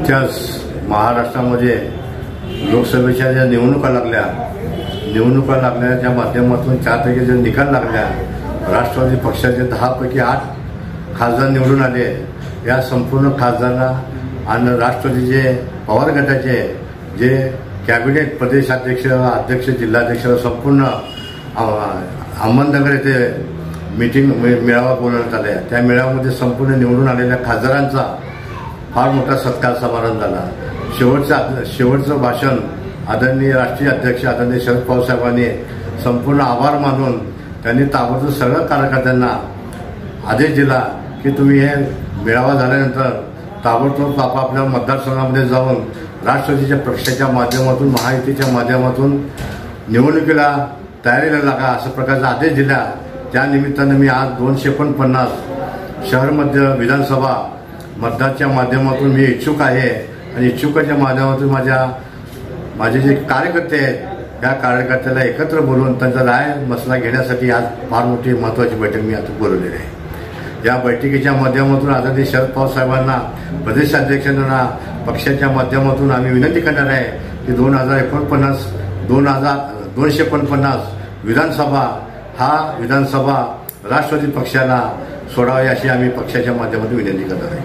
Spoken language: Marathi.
नुकत्याच महाराष्ट्रामध्ये लोकसभेच्या ज्या निवडणुका लागल्याच्या माध्यमातून 4 पैकी जे निकाल लागल्या, राष्ट्रवादी पक्षाचे 10 पैकी 8 खासदार निवडून आले। या संपूर्ण खासदारांना आणि राष्ट्रवादीचे पवार गटाचे जे कॅबिनेट प्रदेशाध्यक्ष, अध्यक्ष, जिल्हाध्यक्ष संपूर्ण अहमदनगर येथे मेळावा बोलवण्यात आला। त्या मेळाव्यामध्ये संपूर्ण निवडून आलेल्या खासदारांचा फार मोठा सत्कार समारंभ झाला। शेवटचं भाषण आदरणीय राष्ट्रीय अध्यक्ष आदरणीय शरद पवार साहेबांनी संपूर्ण आभार मानून त्यांनी ताबडतोब सर्व कार्यकर्त्यांना आदेश दिला की तुम्ही हे मेळावा झाल्यानंतर ताबडतोब आपापल्या मतदारसंघामध्ये जाऊन राष्ट्रवादीच्या पक्षाच्या माध्यमातून, महायुतीच्या माध्यमातून निवडणुकीला तयारीला लागा अशा प्रकारचा आदेश दिला। त्या निमित्तानं मी आज 249 शहर मध्य विधानसभा मतदारच्या माध्यमातून मी इच्छुक आहे आणि इच्छुकाच्या माध्यमातून माझे जे कार्यकर्ते आहेत त्या कार्यकर्त्याला एकत्र बोलवून त्यांचा राय मसला घेण्यासाठी आज फार मोठी महत्त्वाची बैठक मी आता बोलवलेली आहे। या बैठकीच्या माध्यमातून आदरणीय शरद पवार साहेबांना, प्रदेशाध्यक्षांना पक्षाच्या माध्यमातून आम्ही विनंती करणार आहे की 249 विधानसभा विधानसभा राष्ट्रवादी पक्षाला सोडावी अशी आम्ही पक्षाच्या माध्यमातून विनंती करणार आहे।